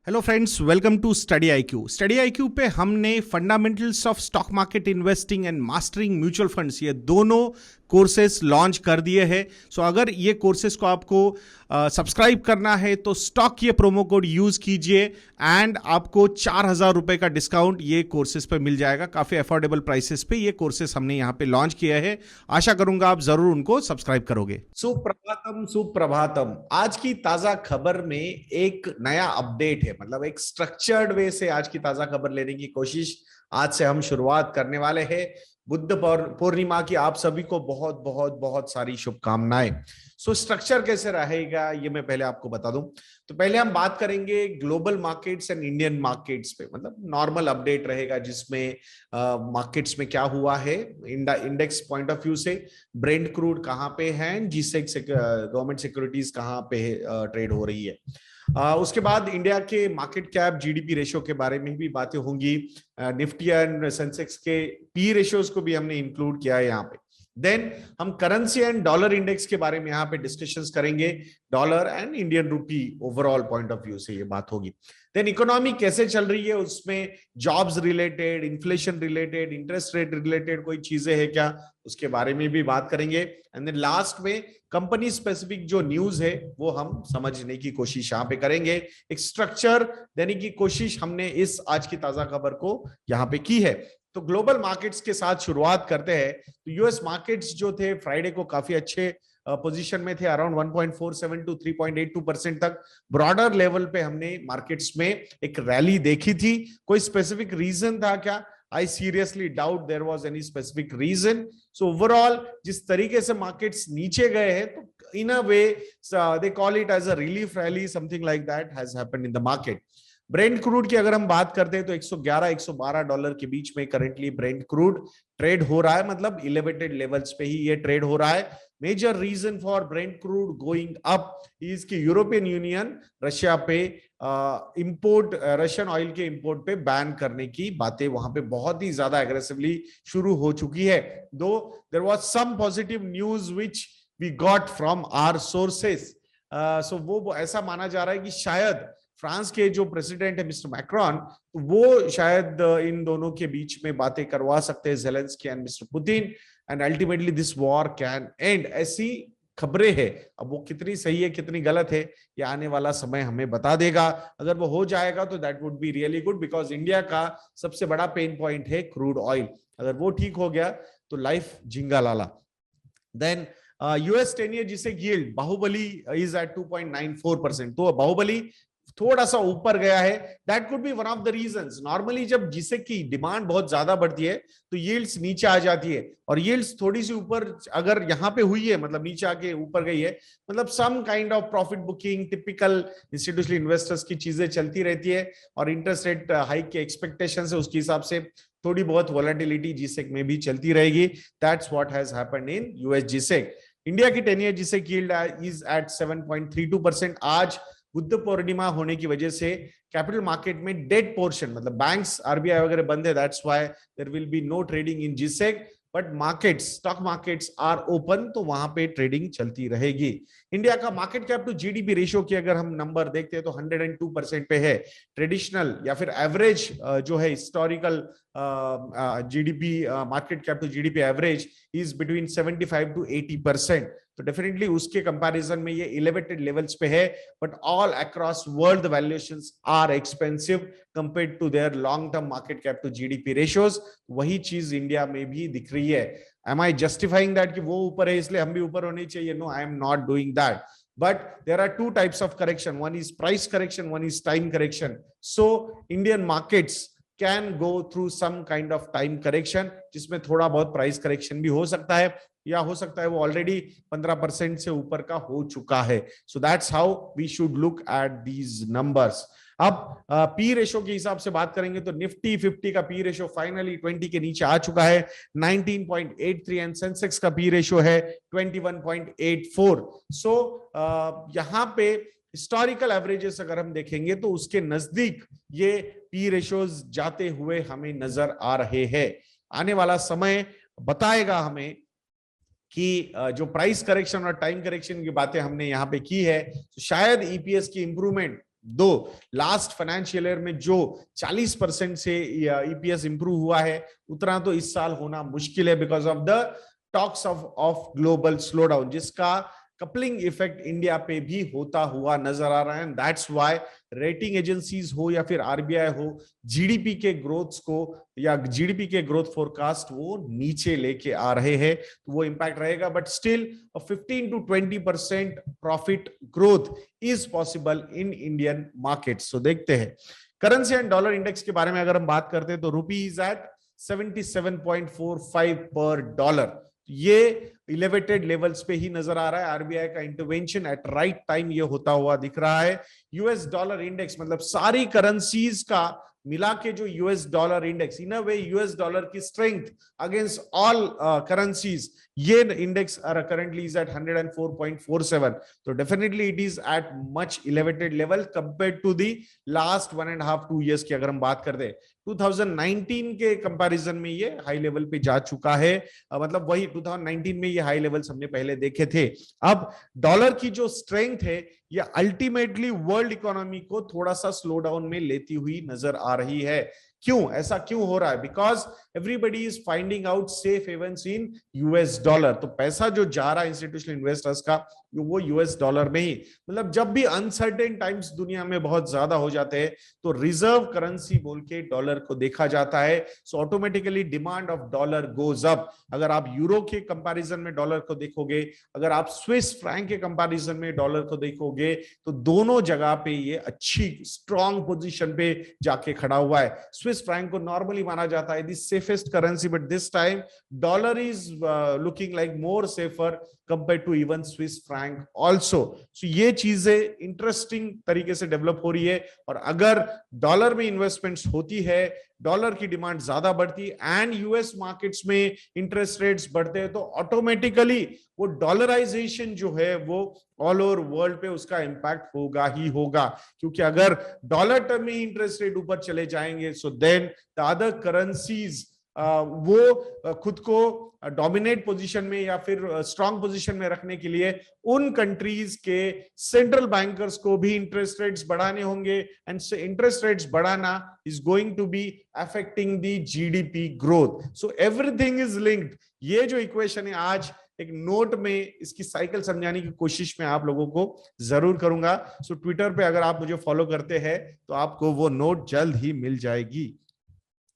Hello friends, welcome to Study IQ. Study IQ पे हमने fundamentals of stock market investing and mastering mutual funds, ये दोनों courses launch कर दिए हैं। सो अगर ये कोर्सेज को आपको सब्सक्राइब करना है तो स्टॉक ये प्रोमो कोड यूज कीजिए एंड आपको 4,000 रुपए का डिस्काउंट ये कोर्सेज पे मिल जाएगा। काफी अफोर्डेबल प्राइसेस पे ये कोर्सेज हमने यहाँ पे लॉन्च किया है। आशा करूंगा आप जरूर उनको सब्सक्राइब करोगे। सुप्रभातम सुप्रभातम। आज की ताजा खबर में एक नया अपडेट है, मतलब एक स्ट्रक्चर्ड वे से आज की ताजा खबर लेने की कोशिश आज से हम शुरुआत करने वाले हैं। बुद्ध पूर्णिमा की आप सभी को बहुत बहुत बहुत सारी शुभकामनाएं। सो स्ट्रक्चर कैसे रहेगा ये मैं पहले आपको बता दूं। तो पहले हम बात करेंगे global markets and Indian markets पे, मतलब नॉर्मल अपडेट रहेगा जिसमें मार्केट्स में क्या हुआ है इंडेक्स पॉइंट ऑफ व्यू से, ब्रेंट क्रूड कहाँ पे है, जीसेक गवर्नमेंट सिक्योरिटीज कहाँ पे ट्रेड हो रही है। उसके बाद इंडिया के मार्केट कैप जीडीपी रेशियो के बारे में भी बातें होंगी। निफ्टी एंड सेंसेक्स के पी रेशियोज को भी हमने इंक्लूड किया है यहाँ पे। देन हम करेंसी एंड डॉलर इंडेक्स के बारे में यहाँ पे डिस्कशंस करेंगे। Dollar and Indian rupee overall point of view से ये बात होगी। देन इकोनॉमी कैसे चल रही है, उसमें jobs related, inflation related, interest rate related कोई चीजें है क्या, उसके बारे में भी बात करेंगे। एंड देन लास्ट में कंपनी स्पेसिफिक जो न्यूज है वो हम समझने की कोशिश यहाँ पे करेंगे। एक स्ट्रक्चर देने की कोशिश हमने इस आज की ताजा खबर को यहाँ पे की है। तो ग्लोबल मार्केट्स के साथ शुरुआत करते हैं। तो यूएस मार्केट्स जो थे फ्राइडे को काफी अच्छे पोजीशन में थे, अराउंड 1.47 टू 3.82% तक। ब्रॉडर लेवल पे हमने मार्केट्स में एक रैली देखी थी। कोई स्पेसिफिक रीजन था क्या? I seriously doubt there was any specific reason. So overall, जिस तरीके से मार्केट्स नीचे गए हैं, तो in a way they call it as a relief rally, something like that has happened in the market. Brent crude की अगर हम बात करते हैं तो 111-112 डॉलर के बीच में करंटली ब्रेंट क्रूड ट्रेड हो रहा है, मतलब इलेवेटेड लेवल्स पे ही ये ट्रेड हो रहा है। Major reason for Brent crude going up is कि यूरोपियन यूनियन रशिया पे इंपोर्ट, रशियन ऑयल के इंपोर्ट पे बैन करने की बातें वहां पे बहुत ही ज्यादा एग्रेसिवली शुरू हो चुकी है। दो there was some positive news which we got from our sources. So वो ऐसा माना जा रहा है कि शायद फ्रांस के जो प्रेसिडेंट है मिस्टर मैक्रोन, वो शायद इन दोनों के बीच में बातें करवा सकते हैं, Zelensky and mister Putin, and ultimately this war can and. ऐसी खबरें हैं। अब वो कितनी सही है कितनी गलत है ये आने वाला समय हमें बता देगा। अगर वो हो जाएगा तो that would be really good, because India का सबसे बड़ा पेन पॉइंट है क्रूड ऑयल। अगर वो ठीक हो गया तो लाइफ जिंगा लाला। देन यूएस 10 ईयर जिसे यील्ड बाहुबली इज एट 2.94%, तो बाहुबली थोड़ा सा ऊपर गया है। That could be one of the reasons. Normally जब जिसे की डिमांड बहुत ज्यादा बढ़ती है तो यील्ड्स नीचे आ जाती है, और यील्ड्स थोड़ी सी ऊपर अगर यहाँ पे हुई है, मतलब नीचे आके ऊपर गई है, मतलब some kind of profit booking, typical institutional investors की चीजें चलती रहती है, और इंटरेस्ट रेट हाइक के एक्सपेक्टेशन है उसके हिसाब से थोड़ी बहुत वॉलेटिलिटी जीसेक में भी चलती रहेगी। That's what has happened in US G Sec. India की 10 year G Sec yield is at 7.32%। आज बुद्ध पूर्णिमा होने की वजह से कैपिटल मार्केट में डेड पोर्शन, मतलब बैंक्स आरबीआई वगैरह बंद है, that's why there will be no trading in G Sec, but markets, stock markets are open, तो वहां पे ट्रेडिंग चलती रहेगी। इंडिया का market cap to GDP ratio की अगर हम नंबर देखते हैं तो 102% पे है। ट्रेडिशनल या फिर एवरेज जो है historical GDP, market cap to GDP average is between 75 to 80%। तो डेफिनेटली उसके कंपैरिजन में ये एलिवेटेड लेवल्स पे है, but all across world the valuations are expensive compared to their long term market cap to GDP ratios. वही चीज India में भी दिख रही है। एम आई जस्टिफाइंग दैट कि वो ऊपर है इसलिए हम भी ऊपर होने चाहिए? No, I am not doing that. But there are two types of correction. One is price correction, one is time correction. So Indian markets can go through some kind of time correction, जिसमें थोड़ा बहुत price correction भी हो सकता है, या हो सकता है वो ऑलरेडी 15% से ऊपर का हो चुका है। So that's how we should look at these numbers. अब पी रेशो के हिसाब से बात करेंगे तो निफ्टी 50 का पी रेशो फाइनली 20 के नीचे आ चुका है, 19.83, एंड सेंसेक्स का पी रेशो है 21.84। सो यहाँ पे हिस्टोरिकल एवरेजेस अगर हम देखेंगे तो उसके नजदीक ये पी रेशोज जाते हुए हमें नजर आ रहे हैं। आने वाला समय बताएगा हमें कि जो प्राइस करेक्शन और टाइम करेक्शन की बातें हमने यहाँ पे की है, तो शायद ईपीएस की इंप्रूवमेंट दो लास्ट फाइनेंशियल ईयर में जो 40% से ईपीएस इंप्रूव हुआ है, उतना तो इस साल होना मुश्किल है because of the talks of global slowdown, जिसका कपलिंग इफेक्ट इंडिया पे भी होता हुआ नजर आ रहा है। दैट्स व्हाई रेटिंग एजेंसीज हो या फिर आरबीआई हो, जीडीपी के ग्रोथ को या जीडीपी के ग्रोथ फोरकास्ट वो नीचे लेके आ रहे हैं, तो वो इंपैक्ट रहेगा। But still 15 to 20% profit growth is possible in Indian market. So देखते हैं करेंसी एंड डॉलर इंडेक्स के बारे में अगर हम बात करते हैं तो रुपी इज एट 77.45 पर डॉलर। ये इलेवेटेड लेवल्स पे ही नजर आ रहा है। आरबीआई का इंटरवेंशन एट राइट टाइम ये होता हुआ दिख रहा है। यूएस डॉलर इंडेक्स मतलब सारी करेंसीज का मिला के जो US dollar index, in a way US dollar की स्ट्रेंथ अगेंस्ट ऑल करेंसीज, ये इंडेक्स करंटली इज एट 104.47। तो definitely it is at much elevated level compared to the last 1.5-2 years की अगर हम बात करते हैं। 2019 के कंपैरिजन में ये हाई लेवल पे जा चुका है, मतलब वही 2019 में ये हाई लेवल्स हमने पहले देखे थे। अब डॉलर की जो स्ट्रेंथ है ये अल्टीमेटली वर्ल्ड इकोनॉमी को थोड़ा सा स्लो डाउन में लेती हुई नजर आ रही है। क्यों ऐसा क्यों हो रहा है? Because everybody is finding out safe havens in US dollar. तो पैसा जो जा रहा है इंस्टीट्यूशनल इन्वेस्टर्स का वो यूएस डॉलर में ही, मतलब जब भी अनसर्टेन टाइम्स दुनिया में बहुत ज्यादा हो जाते हैं तो रिजर्व करेंसी बोल के डॉलर को देखा जाता है। So automatically demand of dollar goes up. अगर आप यूरो के कंपैरिजन में डॉलर को देखोगे, अगर आप स्विस फ्रैंक के कंपैरिजन में डॉलर को देखोगे, तो दोनों जगह पे ये अच्छी स्ट्रॉन्ग पोजीशन पे जाके खड़ा हुआ है। स्विस फ्रैंक को नॉर्मली माना जाता है the safest currency, but this time dollar is looking like more safer compare to even Swiss franc also. So ये चीजें इंटरेस्टिंग तरीके से डेवलप हो रही है। और अगर डॉलर में इन्वेस्टमेंट्स होती है, डॉलर की डिमांड ज्यादा बढ़ती एंड यूएस मार्केट्स में इंटरेस्ट रेट्स बढ़ते हैं, तो ऑटोमेटिकली वो डॉलराइजेशन जो है वो ऑल ओवर वर्ल्ड पे उसका इंपैक्ट होगा ही होगा। क्योंकि अगर डॉलर टर्म में इंटरेस्ट रेट ऊपर चले जाएंगे, so then the other currencies वो खुद को डोमिनेट पोजीशन में या फिर स्ट्रॉन्ग पोजीशन में रखने के लिए उन कंट्रीज के सेंट्रल बैंकर्स को भी इंटरेस्ट रेट्स बढ़ाने होंगे, एंड इंटरेस्ट रेट्स बढ़ाना is going to be affecting the GDP growth. So everything is linked. ये जो इक्वेशन है आज एक नोट में इसकी साइकिल समझाने की कोशिश में आप लोगों को जरूर करूंगा। सो ट्विटर पे अगर आप मुझे फॉलो करते हैं तो आपको वो नोट जल्द ही मिल जाएगी।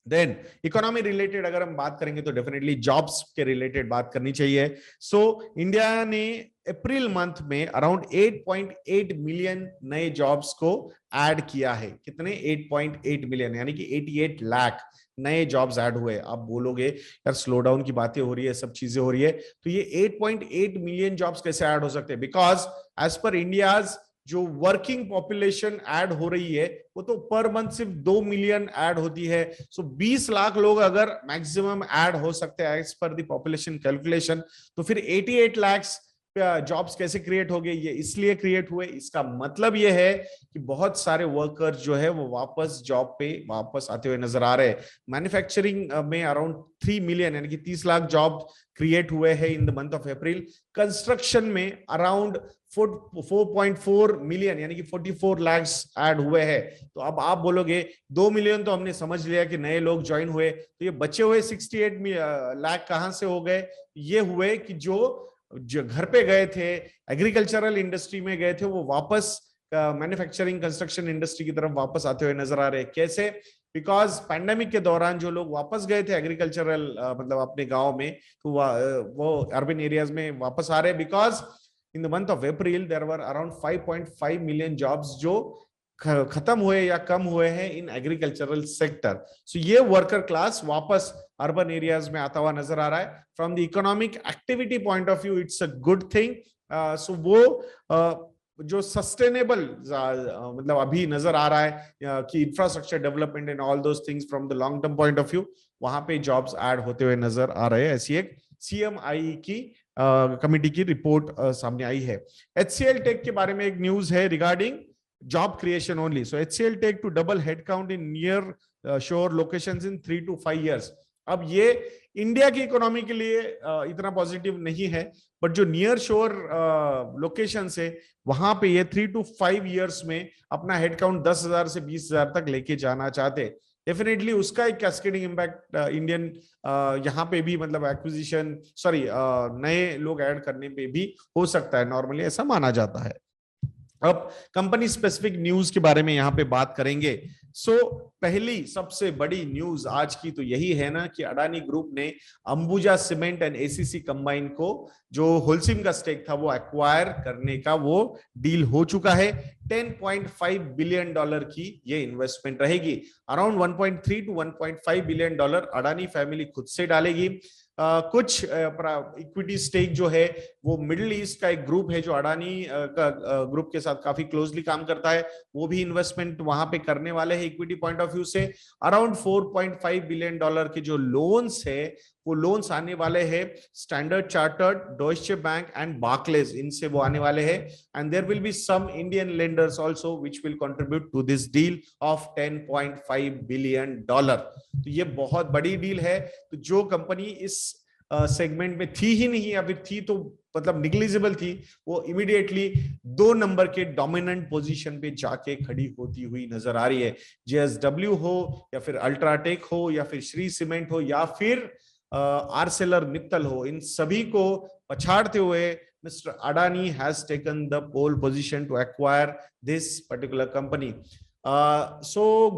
देन इकोनॉमी रिलेटेड अगर हम बात करेंगे तो डेफिनेटली जॉब्स के रिलेटेड बात करनी चाहिए। सो इंडिया ने अप्रैल मंथ में अराउंड 8.8 मिलियन नए जॉब्स को ऐड किया है। कितने? 8.8 मिलियन, यानी कि 88 लाख नए जॉब्स ऐड हुए। आप बोलोगे यार स्लो डाउन की बातें हो रही है, सब चीजें हो रही है, तो ये 8.8 मिलियन जॉब्स कैसे ऐड हो सकते हैं? बिकॉज एज पर इंडियाज जो वर्किंग पॉपुलेशन ऐड हो रही है वो तो पर मंथ सिर्फ 2 मिलियन ऐड होती है। सो 20 लाख लोग अगर मैक्सिमम ऐड हो सकते हैं as per the population calculation, तो फिर 88 लाख जॉब्स कैसे क्रिएट हो गए? ये इसलिए क्रिएट हुए, इसका मतलब ये है कि बहुत सारे वर्कर्स जो है वो वापस जॉब पे वापस आते हुए नजर आ रहे हैं। मैन्युफैक्चरिंग में अराउंड 3 मिलियन यानी कि 30 लाख जॉब क्रिएट हुए हैं इन the month of April. Construction में अराउंड 4.4 मिलियन यानी कि 44 लाख ऐड हुए हैं। तो अब आप बोलोगे 2 मिलियन तो हमने समझ लिया कि नए लोग ज्वाइन हुए, तो ये बचे हुए 68 लाख कहां से हो गए? ये हुए कि जो घर पे गए थे, एग्रीकल्चरल इंडस्ट्री में गए थे, वो वापस मैन्युफैक्चरिंग कंस्ट्रक्शन इंडस्ट्री की तरफ वापस आते हुए नजर आ रहे हैं। कैसे? बिकॉज पैंडेमिक के दौरान जो लोग वापस गए थे एग्रीकल्चरल मतलब अपने गांव में, तो वो अर्बन एरियाज में वापस आ रहे हैं। Because in the month of April there were around 5.5 million jobs जो खत्म हुए या कम हुए हैं इन एग्रीकल्चरल सेक्टर। सो ये वर्कर क्लास वापस अर्बन एरियाज में आता हुआ नजर आ रहा है। From the economic activity point of view it's a good thing. So वो जो सस्टेनेबल मतलब अभी नजर आ रहा है कि infrastructure development and all those things from the long term point of view, वहां पे जॉब्स ऐड होते हुए नजर आ रहे हैं। ऐसी एक सीएमआई की कमिटी की रिपोर्ट सामने आई है। एचसीएल टेक के बारे में एक न्यूज है regarding job creation only. So HCL take to double headcount in near shore locations in 3 to 5 years. अब ये इंडिया की इकोनॉमी के लिए इतना पॉजिटिव नहीं है, बट जो नियर शोर लोकेशन है वहां पे ये 3 to 5 years में अपना हेडकाउंट 10,000 से 20,000 तक लेके जाना चाहते। डेफिनेटली उसका एक कैस्केडिंग इम्पैक्ट इंडियन यहाँ पे भी, मतलब एक्विजिशन सॉरी नए लोग ऐड करने पे भी हो सकता है, नॉर्मली ऐसा माना जाता है। अब कंपनी स्पेसिफिक न्यूज के बारे में यहां पे बात करेंगे। पहली सबसे बड़ी न्यूज आज की तो यही है ना कि अडानी ग्रुप ने Ambuja cement and ACC combine को, जो होलसिम का स्टेक था, वो एक्वायर करने का वो डील हो चुका है। $10.5 बिलियन की ये इन्वेस्टमेंट रहेगी। Around 1.3 to 1.5 billion Adani family खुद से डालेगी। कुछ इक्विटी स्टेक जो है वो मिडिल ईस्ट का एक ग्रुप है जो अडानी का ग्रुप के साथ काफी क्लोजली काम करता है, वो भी इन्वेस्टमेंट वहां पे करने वाले हैं इक्विटी पॉइंट ऑफ व्यू से। अराउंड $4.5 बिलियन के जो लोन्स है वो लोन्स आने वाले हैं Standard Chartered, Deutsche Bank and Barclays, इनसे वो आने वाले हैं। And there will be some Indian lenders also which will contribute to this deal of $10.5 billion. तो ये बहुत बड़ी डील है। तो जो कंपनी इस सेगमेंट में थी ही नहीं, या फिर थी तो मतलब निग्लिजिबल थी, वो इमीडिएटली 2 नंबर के डोमिनेंट पोजीशन पे जाके खड़ी होती हुई नजर आ रही है। JSW हो या फिर अल्ट्राटेक हो या फिर श्री सीमेंट हो या फिर आर्सेलर मित्तल हो, इन सभी को पछाड़ते हुए mister Adani has taken the pole position to acquire this particular company.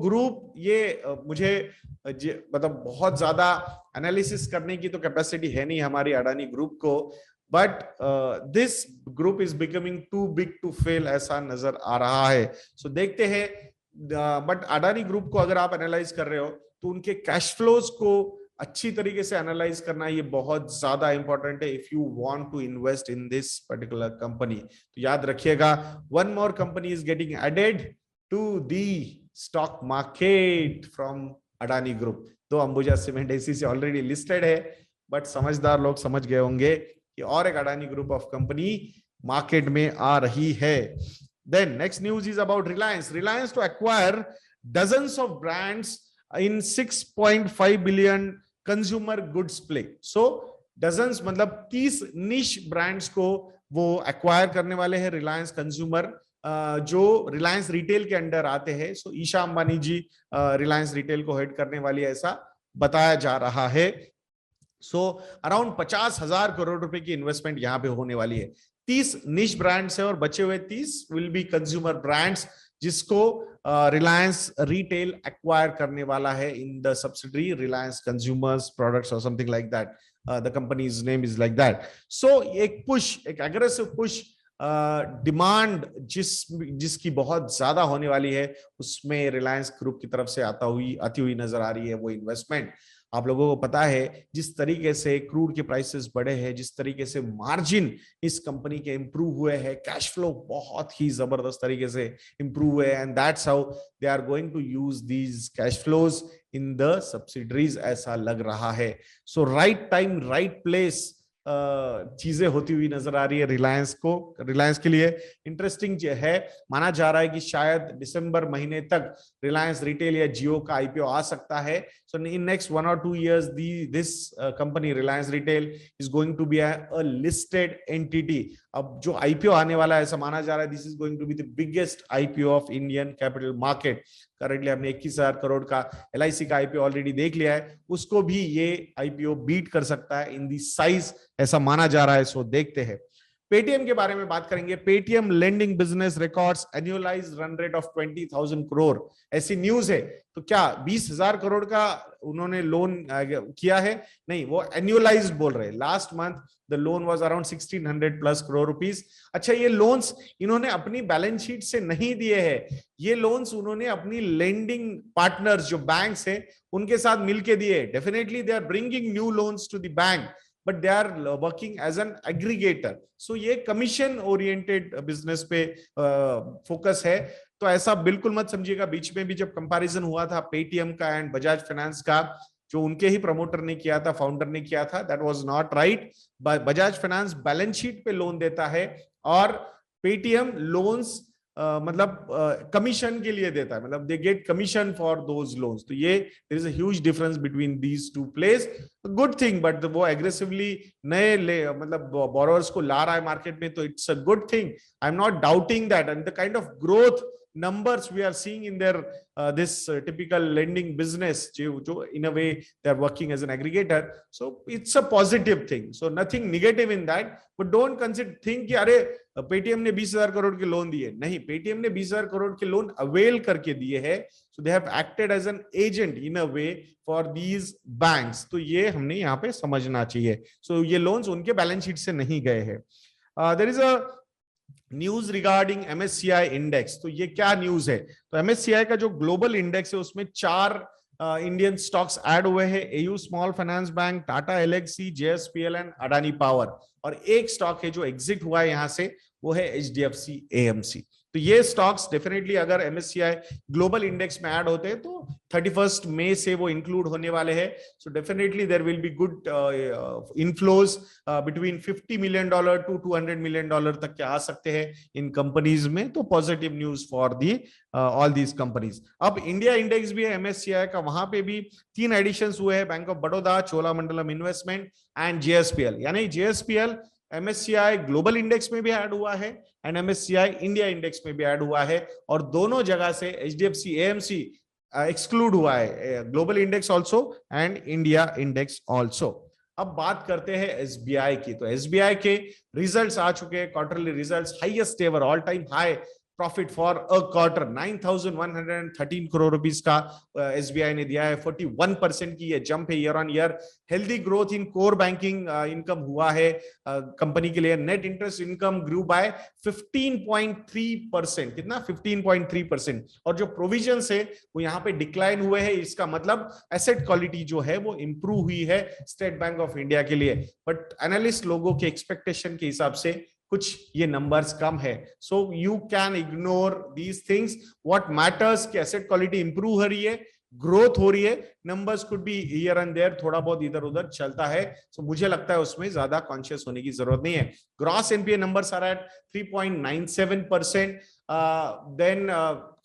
Group ये मुझे मतलब बहुत ज्यादा एनालिसिस करने की तो कैपेसिटी है नहीं हमारी अडानी ग्रुप को, but this group is becoming too big to fail, ऐसा नजर आ रहा है। देखते हैं। बट अडानी ग्रुप को अगर आप एनालाइज कर रहे हो तो उनके कैश फ्लोज को अच्छी तरीके से एनालाइज करना ये बहुत ज्यादा इंपॉर्टेंट है if you want to invest in this particular company. तो याद रखिएगा, one more company is getting added to the stock market from Adani group. तो Ambuja cement ACC already listed है, बट समझदार लोग समझ गए होंगे कि और एक Adani group of company market में आ रही है। Then next news is about Reliance to acquire dozens of brands in 6.5 billion consumer goods play. Dozens मतलब 30 निश ब्रांड्स को वो एक्वायर करने वाले हैं रिलायंस कंज्यूमर, जो रिलायंस रिटेल के अंडर आते हैं। ईशा अंबानी जी रिलायंस रिटेल को हेड करने वाली, ऐसा बताया जा रहा है। अराउंड 50,000 करोड़ रुपए की इन्वेस्टमेंट यहां पे होने वाली है। 30 निश ब्रांड्स है और बचे हुए 30 विल बी कंज्यूमर ब्रांड्स, जिसको रिलायंस रिटेल एक्वायर करने वाला है in the subsidiary Reliance consumers products और something like that. The company's name is like that. एक एग्रेसिव पुश डिमांड जिसकी बहुत ज्यादा होने वाली है, उसमें रिलायंस ग्रुप की तरफ से आती हुई नजर आ रही है वो इन्वेस्टमेंट। आप लोगों को पता है जिस तरीके से क्रूड के प्राइसेस बढ़े हैं, जिस तरीके से मार्जिन इस कंपनी के इंप्रूव हुए हैं, कैश फ्लो बहुत ही जबरदस्त तरीके से इंप्रूव हुए, and that's how they are going to use these cash flows in the subsidiaries, ऐसा लग रहा है। राइट टाइम राइट प्लेस चीजें होती हुई नजर आ रही है रिलायंस के लिए। इंटरेस्टिंग है, माना जा रहा है कि शायद दिसंबर महीने तक रिलायंस रिटेल या जियो का आईपीओ आ सकता है। In next 1 or 2 years this company Reliance Retail is going to be a listed entity. अब जो आईपीओ आने वाला है, ऐसा माना जा रहा है this is going to be the biggest IPO of Indian capital market. Currently हमने 21,000 करोड़ का एलआईसी का आईपीओ ऑलरेडी देख लिया है, उसको भी ये आईपीओ बीट कर सकता है इन दी साइज, ऐसा माना जा रहा है। देखते हैं। पेटीएम के बारे में बात करेंगे। Paytm lending business records annualised run rate of 20,000 crore, ऐसी न्यूज है। तो क्या 20,000 करोड़ का उन्होंने लोन किया है? नहीं, वो एनुअलाइज्ड बोल रहे हैं। Last month the loan was around 1,600+ crore rupees. अच्छा, ये लोन्स इन्होंने अपनी बैलेंस शीट से नहीं दिए हैं, ये लोन्स उन्होंने अपनी लेंडिंग पार्टनर्स जो बैंक्स हैं उनके साथ मिलके दिए। Definitely they are bringing new loans to the bank, but they are working as an aggregator. ये कमीशन ओरिएंटेड बिजनेस पे फोकस है। तो ऐसा बिल्कुल मत समझिएगा। बीच में भी जब कंपैरिजन हुआ था पेटीएम का एंड बजाज फाइनेंस का, जो उनके ही प्रमोटर ने किया था, फाउंडर ने किया था, that was not right. Bajaj finance balance sheet पे लोन देता है और पेटीएम लोन्स मतलब कमीशन के लिए देता है, मतलब they get commission for those loans. तो ये there is a huge difference between these two place. Good thing, but वो एग्रेसिवली नए मतलब बोरोवर्स को ला रहा है मार्केट में, तो it's a good thing. I am not doubting that, and the kind of growth numbers we are seeing in their this typical lending business, jo in a way they are working as an aggregator, so it's a positive thing, so nothing negative in that, but don't consider think कि अरे Paytm ने 20,000 करोड़ के loan दिए, नहीं, Paytm ने 20,000 करोड़ के loan avail करके दिए हैं, so they have acted as an agent in a way for these banks, तो ये हमने यहाँ पे समझना चाहिए। so ये लोन्स उनके बैलेंस शीट से नहीं गए हैं। there is a news regarding MSCI index. तो ये क्या न्यूज है? तो एमएससीआई का जो ग्लोबल इंडेक्स है उसमें 4 इंडियन स्टॉक्स ऐड हुए हैं, AU small finance bank, Tata Elxsi, JSPL and Adani power, और एक स्टॉक है जो एग्जिट हुआ है यहां से, वो है एचडीएफसी एएमसी। तो ये स्टॉक्स डेफिनेटली अगर एमएससीआई ग्लोबल इंडेक्स में ऐड होते हैं तो 31 मई से वो इंक्लूड होने वाले हैं। So definitely there will be good inflows between $50 million to $200 million तक के आ सकते हैं इन कंपनीज में, तो positive news for the all these companies. अब इंडिया इंडेक्स भी है एमएससीआई का, वहां पे भी 3 एडिशंस हुए हैं, bank of Baroda, Cholamandalam investment and JSPL, यानी जेएसपीएल एमएससीआई ग्लोबल इंडेक्स में भी ऐड हुआ है एंड एमएससीआई इंडिया इंडेक्स में भी ऐड हुआ है, और दोनों जगह से एचडीएफसी एएमसी एक्सक्लूड हुआ है, global index also and India index also. अब बात करते हैं एसबीआई की। तो एसबीआई के रिजल्ट्स आ चुके हैं, quarterly results, highest ever all time high profit for a quarter 9,113 crore rupees का एसबीआई ने दिया है, 41% की ये जंप है year on year. Healthy growth in core banking income हुआ है कंपनी के लिए। Net interest income grew by 15.3%, कितना 15.3%, और जो प्रोविजन है वो यहाँ पे डिक्लाइन हुए हैं, इसका मतलब एसेट क्वालिटी जो है वो इंप्रूव हुई है स्टेट बैंक ऑफ इंडिया के लिए, बट एनालिस्ट लोगों के एक्सपेक्टेशन के हिसाब से कुछ ये नंबर्स कम है। So you can ignore these things, what matters कि एसेट क्वालिटी इंप्रूव हो रही है, ग्रोथ हो रही है, numbers could be here and there, थोड़ा बहुत इधर उधर चलता है, सो मुझे लगता है उसमें ज्यादा कॉन्शियस होने की जरूरत नहीं है। Gross NPA numbers are at 3.97%, then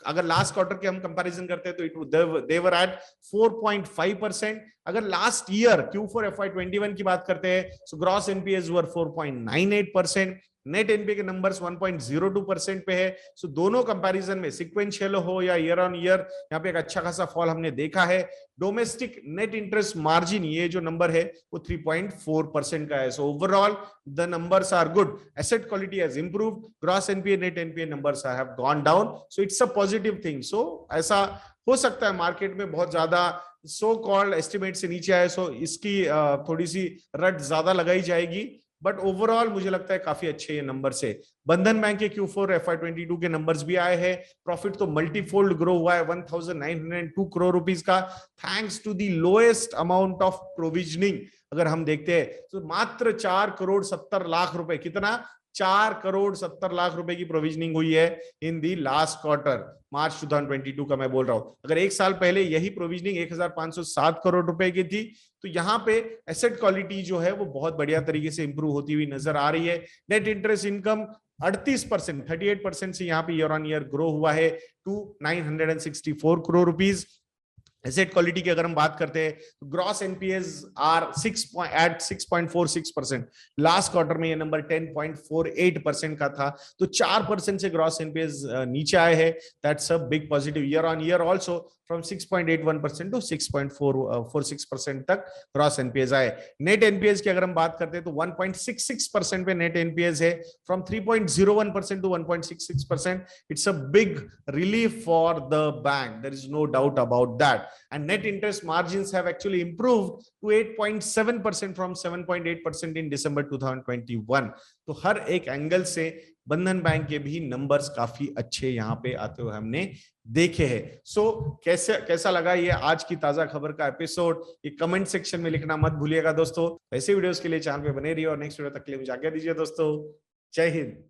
अगर लास्ट क्वार्टर के हम कंपैरिजन करते हैं तो दे वर एट 4.5%। अगर लास्ट ईयर Q4 FY21 की बात करते हैं सो ग्रॉस एनपीएस वर 4.98%, नेट एनपीए के नंबर्स 1.02% पे है। सो दोनों कंपैरिजन में सिक्वेंशियल हो या ईयर ऑन ईयर यहाँ पे एक अच्छा खासा फॉल हमने देखा है। डोमेस्टिक नेट इंटरेस्ट मार्जिन ये जो नंबर है वो 3.4% का है। So overall the numbers are good, asset quality has improved, gross NPA net NPA numbers have gone down, so it's a positive thing. So ऐसा हो सकता है मार्केट में बहुत ज्यादा सो कॉल्ड एस्टिमेट से नीचे आए, सो इसकी थोड़ी सी रट ज्यादा लगाई जाएगी, बट ओवरऑल मुझे लगता है काफी अच्छे ये नंबर से। बंधन बैंक के Q4 FY22 के नंबर्स भी आए हैं, प्रॉफिट तो मल्टीफोल्ड ग्रो हुआ है 1,902 करोड़ रुपीस का, thanks to the lowest amount of provisioning. अगर हम देखते हैं तो मात्र 4 करोड़ 70 लाख रुपए, कितना 4 करोड़ 70 लाख रुपए की प्रोविजनिंग हुई है इन दी लास्ट क्वार्टर, मार्च 2022 का मैं बोल रहा हूं। अगर एक साल पहले यही प्रोविजनिंग 1,507 करोड़ रुपए की थी, तो यहाँ पे एसेट क्वालिटी जो है वो बहुत बढ़िया तरीके से इंप्रूव होती हुई नजर आ रही है। नेट इंटरेस्ट इनकम 38%, 38% से यहाँ पे ईयर ऑन ईयर ग्रो हुआ है to 964 crore rupees. Asset quality की अगर हम बात करते हैं तो gross NPAs are 6.46%, last quarter में ये नंबर 10.48% का था, तो 4% से ग्रॉस एनपीएस नीचे आए हैं, that's a big positive. Year on year also from 6.81% to 6.46% तक ग्रॉस एनपीएस आए। नेट एनपीएस की अगर हम बात करते हैं तो 1.66% पे नेट एनपीएस है, from 3.01% to 1.66%, it's a big relief for the bank, there is no doubt about that. And net interest margins have actually improved to 8.7% from 7.8% in December 2021. तो हर एक एंगल से बंधन बैंक के भी नंबर्स काफी अच्छे यहाँ पे आते हुए हमने देखे हैं। सो कैसा लगा ये आज की ताजा खबर का एपिसोड, ये कमेंट सेक्शन में लिखना मत भूलिएगा दोस्तों। ऐसे वीडियोस के लिए चैनल पे बने रहिए और नेक्स्ट वीडियो तक के लिए मुझे आज्ञा दीजिए दोस्तों। जय हिंद।